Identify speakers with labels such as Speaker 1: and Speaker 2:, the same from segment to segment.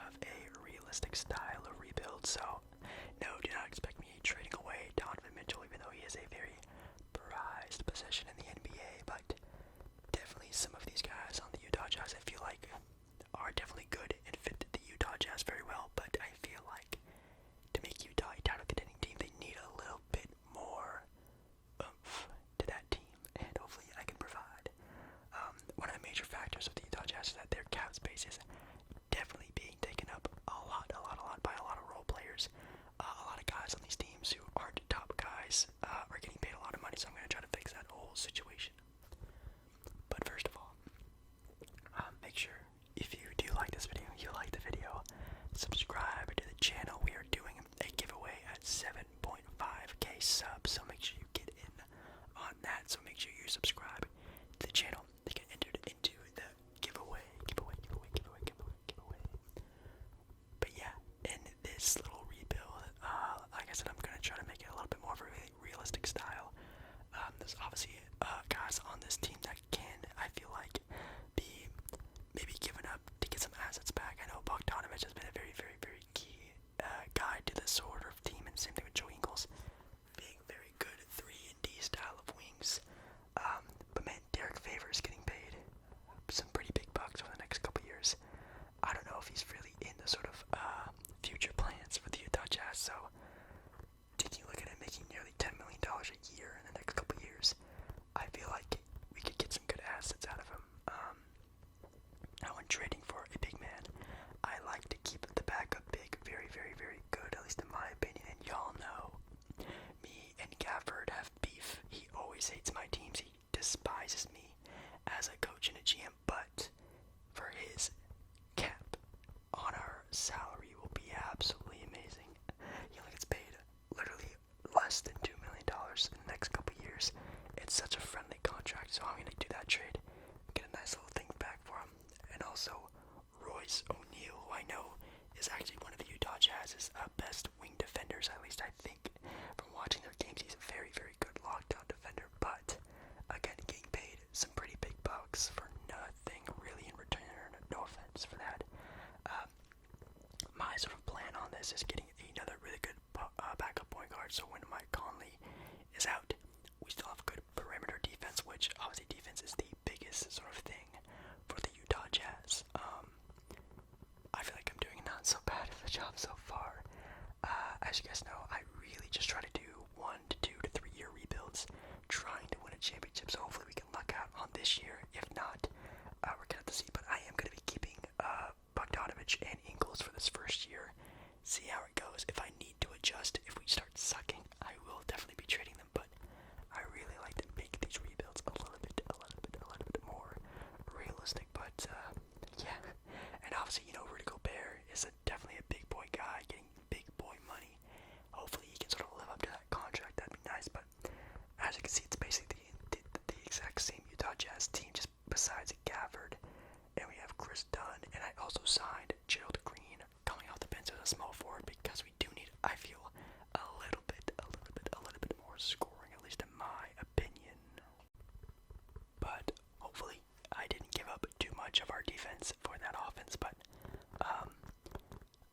Speaker 1: of a realistic style of rebuild. So, no, do not expect me trading away Donovan Mitchell, even though he is a very prized possession in the NBA. But definitely some of these guys on the Utah Jazz, I feel like, are definitely good and fit the Utah Jazz very well. But I feel like to make Utah a title contending team, they need a little bit more oomph to that team, and hopefully I can provide. One of the major factors of the Utah Jazz is that their cap space is definitely being taken up a lot by a lot of role players. A lot of guys on these teams who aren't top guys are getting paid a lot of money, so I'm going to try to fix that whole situation. But first of all, make sure if you do like this video, subscribe to the channel. We are doing a giveaway at 7.5k subs, so make sure you get in on that. So make sure you subscribe to the channel to get entered into the giveaway. But yeah, in this little rebuild, like I said, I'm gonna try to make it a little bit more of a realistic style. There's obviously guys on this team that can, I feel like, be maybe given up to get some assets back. I know Bogdanovich has been a very key guy to this sort of team, and same thing with Joe Ingles, being very good 3-and-D style of wings. But man, Derek Favors getting paid some pretty big bucks over the next couple years. I don't know if he's really in the sort of future plans for the Utah Jazz. So, did you look at him making nearly $10 million a year in the next couple years? I feel like we could get some good assets out of him. Now, when trading for a big man, I like to keep the backup big very good, at least in my opinion. And y'all know, me and Gafford have beef. He always hates my teams. He despises me as a coach and a GM. But for his cap on our salary will be absolutely amazing. He only gets paid literally less than $2 million in the next couple years. It's such a friendly contract, so I'm going to do that trade, get a nice little thing back for him. And also, Royce O'Neal, who I know is actually one of the Utah Jazz's best wing defenders, at least I think. From watching their games, he's a very good lockdown defender, but again, getting paid some pretty big bucks for nothing really in return. No offense for that. My sort of plan on this is getting another really good backup point guard, so when Mike Conley is out, we still have good perimeter defense, which obviously defense is the biggest sort of thing for the Utah Jazz. I feel like I'm doing not so bad of a job so far. As you guys know, I really just try to do 1 to 2 to 3 year rebuilds, trying to win a championship, so hopefully we can luck out on this year. If not, we're gonna have to see, but I am gonna be keeping Bogdanovich and Ingles for this first year, see how it goes. If I need to adjust, if we start sucking, I will definitely be trading them, but I really like to make these rebuilds a little bit more realistic. But yeah, and obviously, Rudy Gobert is definitely a big boy guy, getting big boy money. Hopefully he can sort of live up to that contract. That'd be nice. But as you can see, it's basically the exact same Utah Jazz team, just besides Gafford, and we have Chris Dunn, and I also signed Gerald Green coming off the bench as a small forward because we do need, I feel, a little bit more scoring, at least in my opinion. But hopefully I didn't give up too much of our defense for that offense. But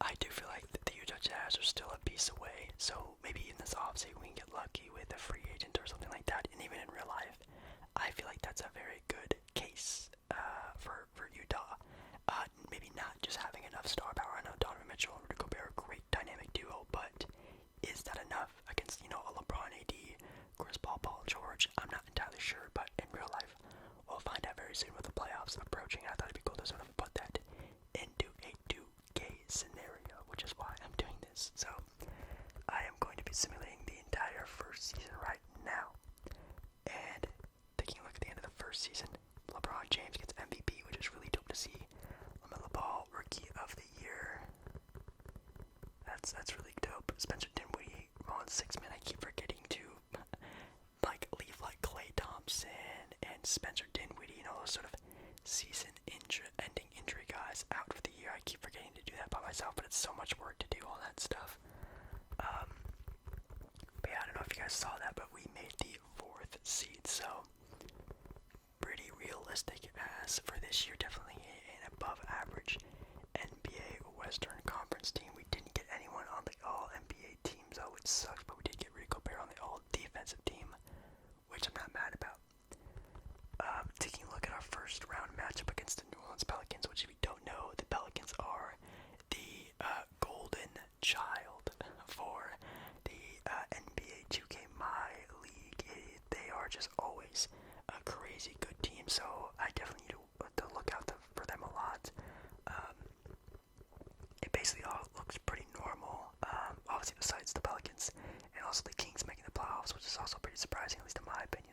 Speaker 1: I do feel like the Utah Jazz are still a piece away, so maybe in this offseason we can get lucky with a free agent or something like that. And even in real life, I feel like that's a very good case for Utah. Maybe not just having enough star power. I know Donovan Mitchell and Rudy Gobert are a great dynamic duo, but is that enough against, a LeBron, AD, Chris Paul, Paul George? I'm not entirely sure, but in real life, we'll find out very soon with the playoffs approaching. I thought it'd be cool to sort of put that into a 2K scenario, which is why I'm doing this. So I am going to be simulating the entire first season right now, and taking a look at the end of the first season. LeBron James gets MVP, which is really dope to see. LaMelo Ball, Rookie of the Year. That's really dope. Spencer Dinwiddie on 6-man. I keep forgetting to leave Klay Thompson and Spencer Dinwiddie, those sort of season-ending injury guys out for the year. I keep forgetting to do that by myself, but it's so much work to do all that stuff. But yeah, I don't know if you guys saw that, but we made the 4th seed, so pretty realistic as for this year. Definitely an above average NBA West Western Conference team. We didn't get anyone on the All-NBA team, though, which sucks, but we did get Rudy Gobert on the All-Defensive team, which I'm not mad about. Taking a look at our first round matchup against the New Orleans Pelicans, which if you don't know, the Pelicans are the golden child for the NBA 2K My League. They are just always a crazy good team, so I definitely need to look out for them a lot. It basically all looks pretty normal, obviously besides the Pelicans, and also the Kings making the playoffs, which is also pretty surprising, at least in my opinion.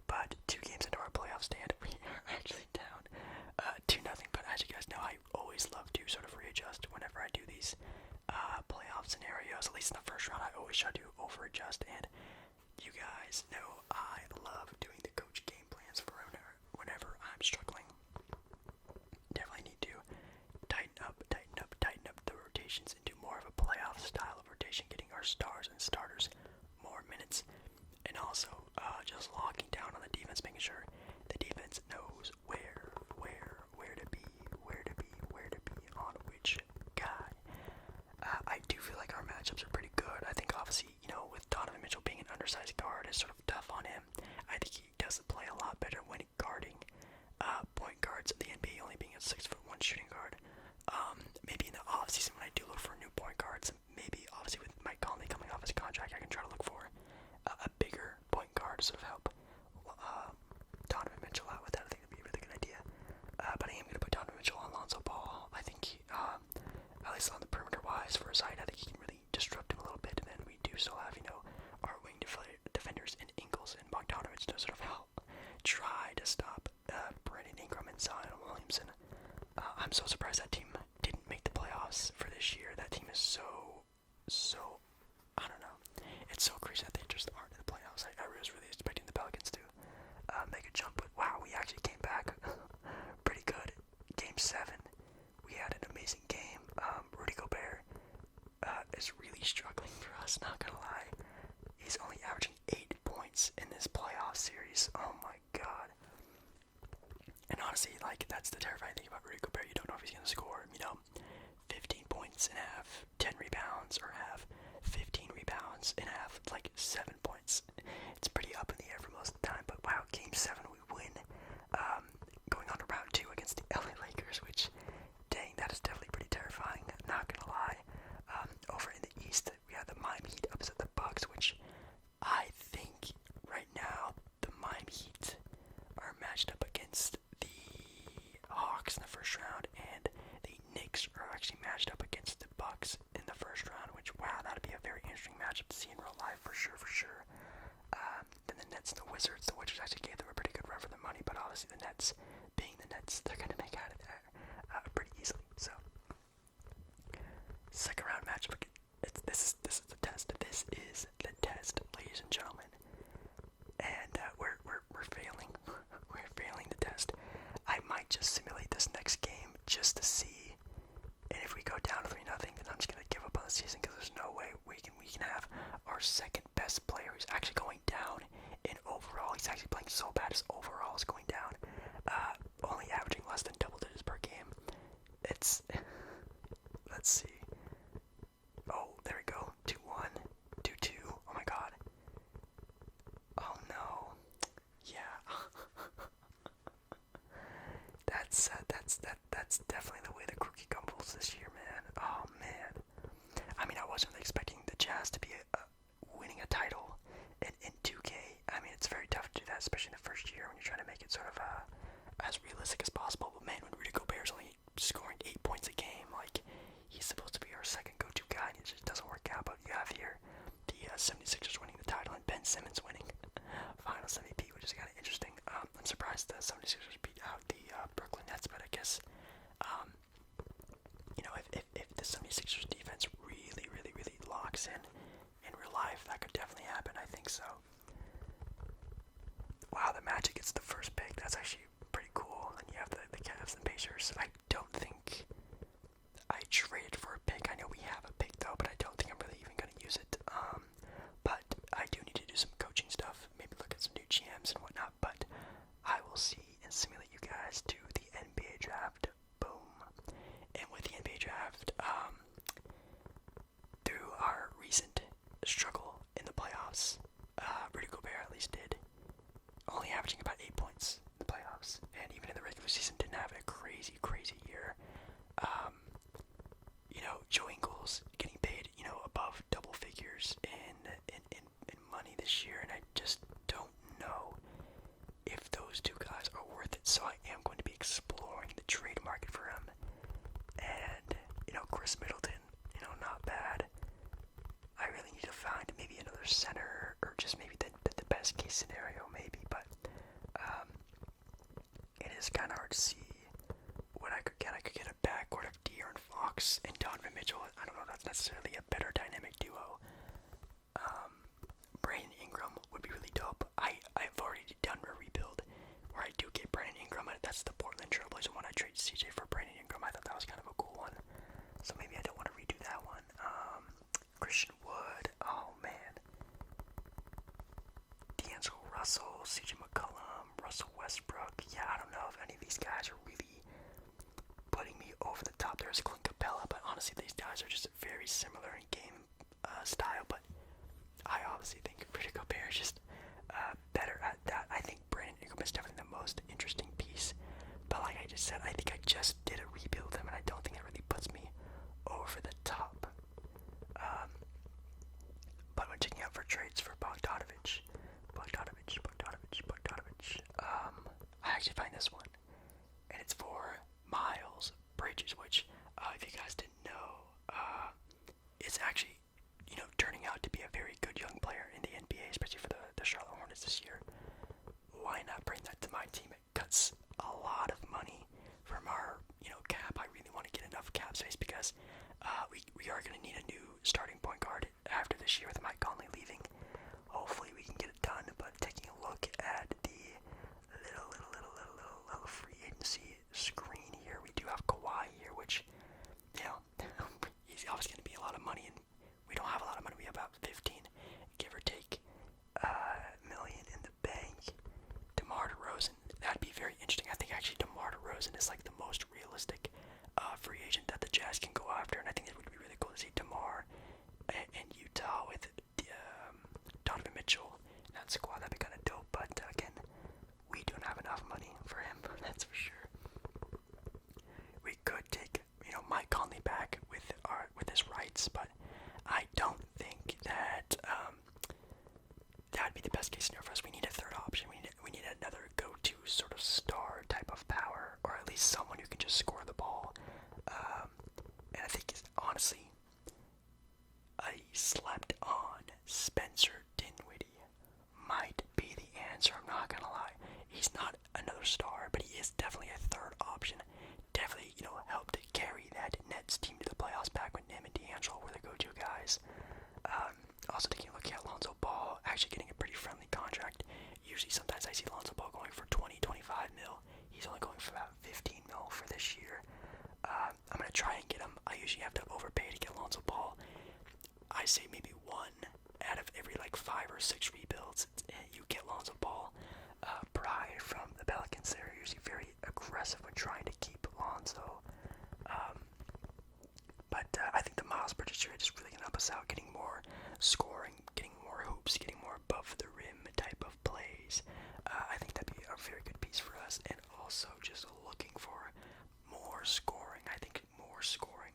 Speaker 1: But 2 games into our playoff stand, we are actually down 2-0. But as you guys know, I always love to sort of readjust whenever I do these playoff scenarios. At least in the first round, I always try to over-adjust. And you guys know I love doing the coach game plans for whenever I'm struggling. Definitely need to tighten up the rotations and do more of a playoff style of rotation, getting our stars and starters more minutes. And also, just locking down on the defense, making sure the defense knows where to be on which guy. I do feel like our matchups are pretty good. I think obviously, with Donovan Mitchell being an undersized guard, it's sort of tough on him. I think he does play a lot better when guarding point guards in the NBA, only being a 6'1" shooting guard. Maybe in the offseason when I do look for new point guards, maybe obviously with Mike Conley coming off his contract, I can try to look for a bigger point guard to sort of help Donovan Mitchell out with that. I think that'd be a really good idea. But I am going to put Donovan Mitchell on Lonzo Ball. I think, at least on the perimeter-wise for his height, I think he can really disrupt him a little bit. And then we do still have, our wing defenders in Ingles and Bogdanovich to sort of help try to stop Brandon Ingram and Zion Williamson. I'm so surprised that team didn't make the playoffs for this year. That team is so, I don't know. It's so crazy that they just aren't in the playoffs. I was really expecting the Pelicans to make a jump, but wow, we actually came back pretty good. Game 7, we had an amazing game. Rudy Gobert is really struggling for us, not gonna lie. He's only averaging 8 points in this playoff series. Oh my god. And honestly, that's the terrifying thing about Rudy Gobert. You don't know if he's gonna score, 15 points and have 10 rebounds, or have 15 rebounds and have 7 points. It's pretty up in the air for most of the time, but wow, game 7 we win. Going on to round 2 against the LA Lakers, which, dang, that is definitely pretty terrifying, not gonna lie. Over in the East, we had the Miami Heat upset the Bucks, which I think right now the Miami Heat are matched up against the Hawks in the first round, and the Knicks are actually matched up against the Bucks in the first round, which, wow, that'd be a very interesting matchup to see in real life for sure. Then the Nets and the Wizards actually gave them a pretty good run for their money, but obviously the Nets, being the Nets, they're going to make out of there pretty easily. So, second round matchup, this is the test. This is the test, ladies and gentlemen. And we're failing. We're failing the test. I might just simulate this next game just to see. And if we go down 3-0, then I'm just gonna give up on the season, because there's no way we can have our second best player who's actually going down in overall. He's actually playing so bad, his overall is going down. Only averaging less than double digits per game. It's let's see. Oh, there we go. 2-1, 2-2. Oh my god. Oh no. Yeah. That's definitely the way the cookie crumbles this year, man. Oh man. I mean, I wasn't really expecting the Jazz to be winning a title in 2K. I mean, it's very tough to do that, especially in the first year when you're trying to make it sort of as realistic as possible. But man, when Rudy Gobert's only scoring 8 points a game, he's supposed to be our second go-to guy, and it just doesn't work out. But you have here the 76ers winning the title and Ben Simmons winning Finals MVP, which is kind of interesting. I'm surprised the 76ers beat out the Brooklyn Nets, but I guess, if the 76ers defense really locks in real life, that could definitely happen. I think so. Wow, the Magic gets the first pick. That's actually pretty cool. And you have the Cavs and Pacers. I don't think I traded for a pick. I know we have a pick though, but I don't think I'm really even going to use it. But I do need to do some coaching stuff. Maybe look at some new GMs and whatnot. But I will see and simulate you guys to the NBA draft. Boom. And Grizzlies did, only averaging about 8 points in the playoffs, and even in the regular season didn't have a crazy, crazy year. Um, Joe Ingles getting paid, above double figures in money this year, and I just don't know if those two guys are worth it. So I am going to be exploring the trade market for him. And Chris Middleton, not bad. I really need to find maybe another center, or just maybe the best case scenario, maybe. But it is kind of hard to see what I could get. I could get a backcourt of De'Aaron Fox and Donovan Mitchell. I don't know if that's necessarily a better dynamic duo. Brandon Ingram would be really dope. I've already done a rebuild where I do get Brandon Ingram. That's the Portland Trailblazers when I trade CJ for Brandon Ingram. I thought that was kind of a cool one. So maybe I don't want to redo that one. Christian Wood. Oh man. D'Angelo Russell, CJ McCollum, Russell Westbrook. Yeah, I don't know if any of these guys are really putting me over the top. There's Clint Capella, but honestly, these guys are just very similar in game style. But I obviously think Rudy Gobert is just better at that. I think Brandon Ingram is definitely the most interesting piece. But like I just said, I think I just did a rebuild him, and I don't think that really puts me over the top. But we're checking out for trades for Bogdanovich. I actually find this one, and it's for Miles Bridges, which, if you guys didn't know, is actually, turning out to be a very good young player in the NBA, especially for the Charlotte Hornets this year. Why not bring that to my team? It cuts a lot of money from our, cap. I really want to get enough cap space because we are going to need a new starting point guard after this year with Mike Conley leaving. Hopefully we can get it done. But taking a look at the little free agency screen here, we do have Kawhi here, which, he's obviously going to be a lot of money, and we don't have a lot of money. We have about 15, give or take, million in the bank. DeMar DeRozan, that'd be very interesting. I think actually DeMar DeRozan is like the most realistic free agent that the Jazz can go after, and I think it would be really cool to see DeMar in Utah with Donovan Mitchell in that squad. That'd be kind of dope. But again, we don't have enough money for him. That's for sure. We could take Mike Conley back with his rights, but I don't think that that would be the best case scenario for us. We need a third option. We need another go-to sort of star type of power, or at least someone who can just score the ball. And I think honestly, a slept on Spencer Dinwiddie might be the answer. I'm not gonna lie. He's not another star, but he is definitely a third option. Definitely, helped carry that Nets team to the playoffs back when him and D'Angelo were the go-to guys. Also taking a look at Lonzo Ball, actually getting a pretty friendly contract. Usually, sometimes I see Lonzo Ball going for 20, 25 mil. He's only going for about 15 mil for this year. I'm gonna try and get him. I usually have to overpay to get Lonzo Ball. I say maybe one out of every 5 or 6 rebuilds, you get Lonzo Ball. Pride from the Pelicans, they're usually very aggressive when trying to keep Lonzo. But I think the Miles Bridges trade is really going to help us out, getting more scoring, getting more hoops, getting more above the rim type of plays. I think that'd be a very good piece for us, and also just looking for more scoring. I think more scoring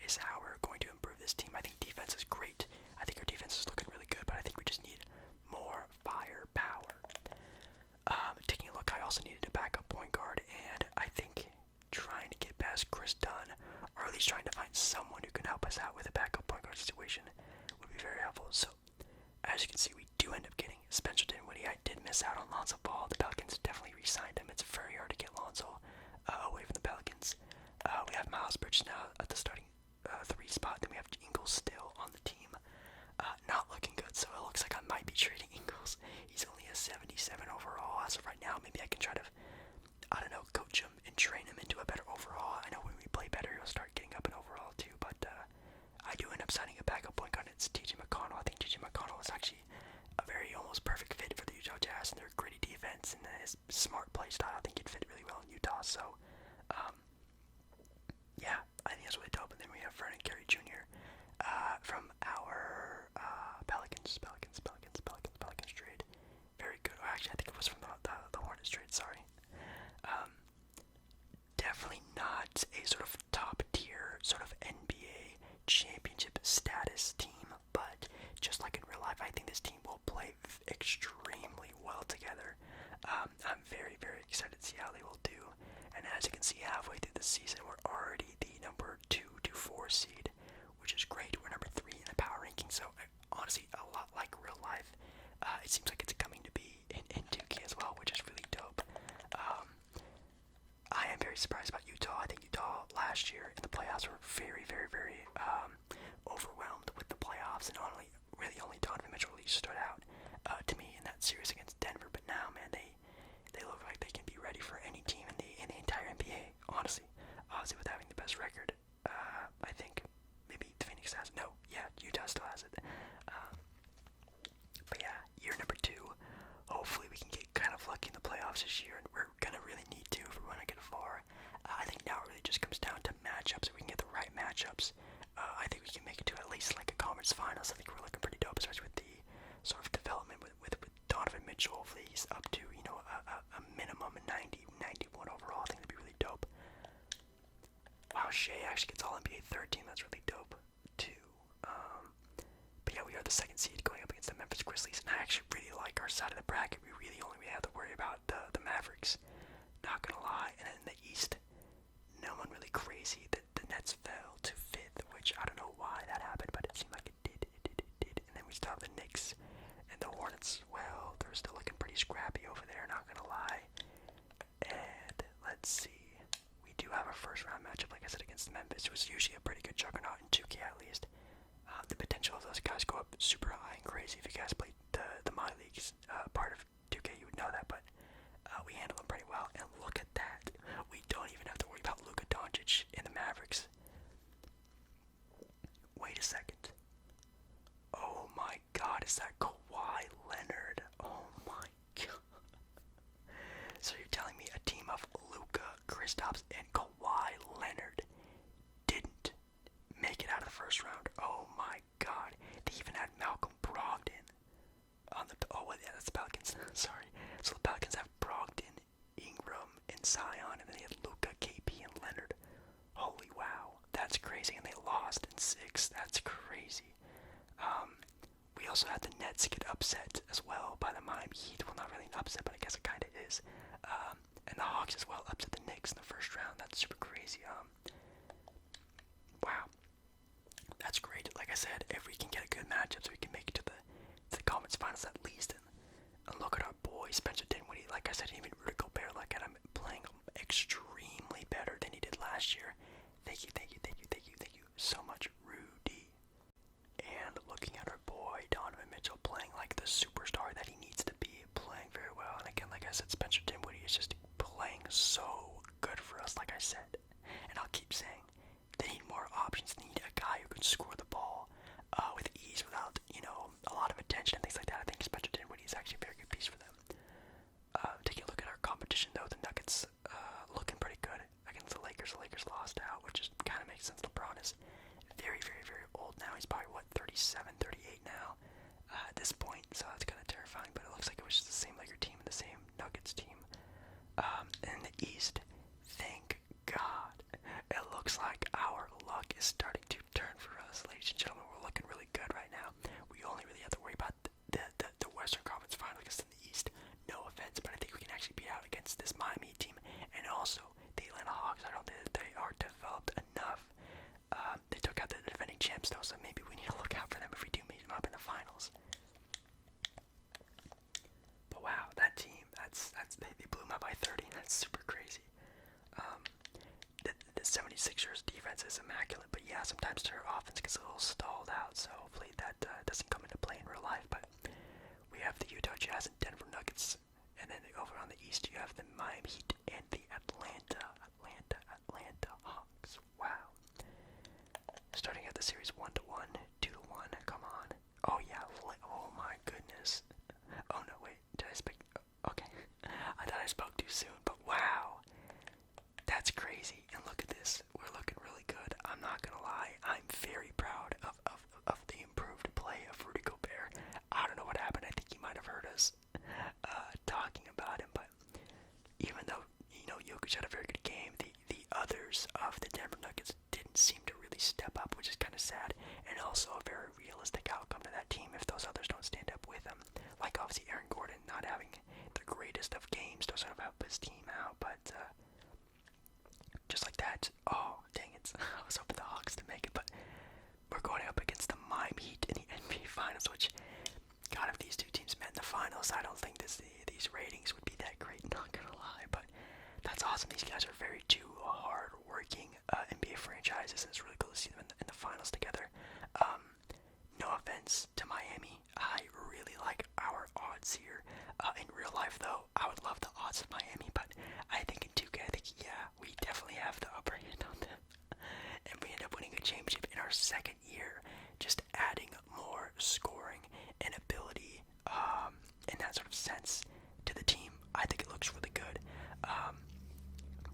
Speaker 1: is how we're going to improve this team. I think defense is great. I think our defense is looking really good, but I think we just need more firepower. Taking a look, I also needed a backup point guard, and I think trying to get past Chris Dunn, or at least trying to find someone who can help us out with a backup point guard situation, would be very helpful. So, as you can see, we do end up getting Spencer Dinwiddie. I did miss out on Lonzo Ball. The Pelicans definitely re-signed him. It's very hard to get Lonzo away from the Pelicans. We have Miles Bridges now at the starting 3 spot. Then we have Tingles still on the team. Not looking good, so it looks like I might be trading Tingles. He's only a 77 overall as of right now. Maybe I can try to, coach him and train him into a better overall. I know when we play better, he'll start getting up in overall too, but I do end up signing a backup point guard. It's TJ McConnell. I think TJ McConnell is actually a very almost perfect fit for the Utah Jazz and their gritty defense and his smart play style. I think he'd fit really well in Utah, so yeah, I think that's really dope. And then we have Vernon Carey Jr. From our Pelicans trade. Very can see halfway through the season, we're already the number 2 to 4 seed, which is great. We're number 3 in the power ranking, so honestly, a lot like real life. It seems like it's coming to be in 2K as well, which is really dope. I am very surprised about Utah. I think Utah last year in the playoffs were very, very, very overwhelmed with the playoffs, and only Donovan Mitchell really stood out to me in that series against Denver. But now, man, they look like they can be ready for any team in the entire NBA. Honestly, with having the best record, I think maybe Phoenix has Utah still has it. But yeah, year number 2. Hopefully, we can get kind of lucky in the playoffs this year, and we're gonna really need to if we want to get far. I think now it really just comes down to matchups. If we can get the right matchups, I think we can make it to at least like a conference finals. I think we're looking pretty dope, especially with the sort of development with Donovan Mitchell. Hopefully, he's up to a minimum 90, 91 overall. I think that'd be really dope. Wow, Shea actually gets All NBA 13. That's really dope too. But yeah, we are the 2nd seed going up against the Memphis Grizzlies, and I actually really like our side of the bracket. We have to worry about the Mavericks. Not gonna lie. And then in the East, no one really crazy. The Nets fell to 5th, which I don't know why that happened, but it seemed like it did. And then we still have the Knicks and the Hornets. Well, they're still looking pretty scrappy over there. Not gonna lie. And let's see. We do have a first round matchup, like I said, against Memphis. It was usually a pretty good juggernaut in 2K at least. The potential of those guys go up super high and crazy. If you guys played the My Leagues part of 2K, you would know that, but we handle them pretty well. And look at that. We don't even have to worry about Luka Doncic in the Mavericks. Wait a second. Oh my god, is that Kawhi Leonard? Oh my god. So you're telling me a team of Luka, Kristaps, and Kawhi Leonard didn't make it out of the first round? Oh my god. They even had Malcolm Brogdon on the... Oh, yeah, that's the Pelicans. Sorry. So the Pelicans have Brogdon, Ingram, and Zion, and then they had Luka, KP, and Leonard. Holy wow. That's crazy. And they lost in 6. That's crazy. We also had the Nets get upset as well by the Miami Heat. Well, not really an upset, but I guess it kind of is. And the Hawks as well upset the Knicks in the first round. That's super crazy. Wow. That's great. Like I said, if we can get a good matchup so we can make it to the conference finals at least. And look at our boy, Spencer Dinwiddie. Like I said, even Rudy Gobert, like I'm playing extremely better than he did last year. Thank you so much, Rudy. And looking at our boy, Donovan Mitchell, playing like the superstar that he needs to be, playing very well. And again, like I said, Spencer Dinwiddie is just playing so good for us, like I said. And I'll keep saying, they need more options. They need a guy who can score the ball with ease without, a lot of attention and things like that. I think Spencer Dinwiddie is actually a very good piece for them. Taking a look at our competition, though, the Nuggets looking pretty good against the Lakers. The Lakers lost out, which just kind of makes sense. LeBron is very, very, very old now. He's probably, 37, 38 now at this point, so that's kind of terrifying, but it looks like it was just the same Laker team and the same Nuggets team. In the East, thank God, it looks like our luck is starting to turn for us, ladies and gentlemen. We're looking really good right now. We only really have to worry about the Western Conference Final against in the East. No offense, but I think we can actually beat out against this Miami team, and also the Atlanta Hawks. I don't think that they are developed enough. They took out the defending champs though, so maybe we need to look out for them if we do meet them up in the finals. But wow, that team, they blew them out by 30. That's super crazy. The 76ers defense is immaculate, but yeah, sometimes their offense gets a little stalled out, so hopefully that doesn't come into play in real life. But we have the Utah Jazz and Denver Nuggets, and then over on the East you have the Miami Heat and the Atlanta Hawks. Wow. Starting at the series 1-1, 2-1. Come on. Oh yeah. Oh my goodness. Oh no, wait. Did I speak? Okay. I thought I spoke too soon, but wow. That's crazy. And look at this. We're looking really good. I'm not gonna lie. I'm very proud of the improved play of Rudy Gobert. I don't know what happened. I think he might have heard us talking about him, but even though Jokic had a very good game, the others of the Denver Nuggets didn't seem to really step up, which is kind of sad, and also a very realistic outcome to that team if those others don't stand up with him. Like obviously Aaron Gordon not having the greatest of games to sort of help his team out, but at, oh, dang it, I was hoping the Hawks to make it, but we're going up against the Miami Heat in the NBA Finals, which, God, if these two teams met in the finals, I don't think these ratings would be that great, not gonna lie, but that's awesome. These guys are very two hard-working NBA franchises, and it's really cool to see them in the finals together. No offense to Miami, I really like our odds here. In real life, though, I would love the odds of Miami, but I think in 2K, I think, yeah, we definitely have the upper hand on them. And we end up winning a championship in our second year, just adding more scoring and ability in that sort of sense to the team. I think it looks really good.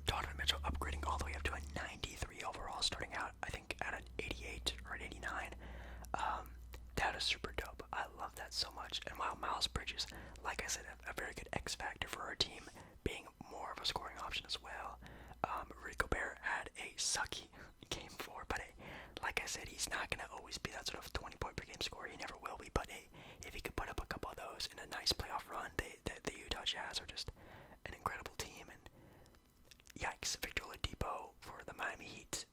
Speaker 1: Donovan Mitchell upgrading all the way up to a 93 overall, starting out, I think, at an 88 or an 89. That is super dope. I love that so much. And while Miles Bridges, like I said, a very good X factor for our team, being more of a scoring option as well. Rudy Gobert had a sucky game 4, but like I said, he's not going to always be that sort of 20-point per game scorer. He never will be, but if he could put up a couple of those in a nice playoff run, the Utah Jazz are just an incredible team. And yikes, Victor Oladipo for the Miami Heat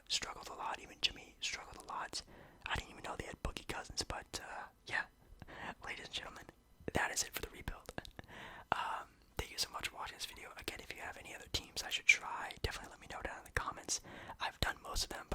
Speaker 1: struggled a lot. Even Jimmy struggled a lot. I didn't even know they had Boogie Cousins, but yeah, ladies and gentlemen, that is it for the rebuild. Thank you so much for watching this video. Again, if you have any other teams I should try, definitely let me know down in the comments. I've done most of them,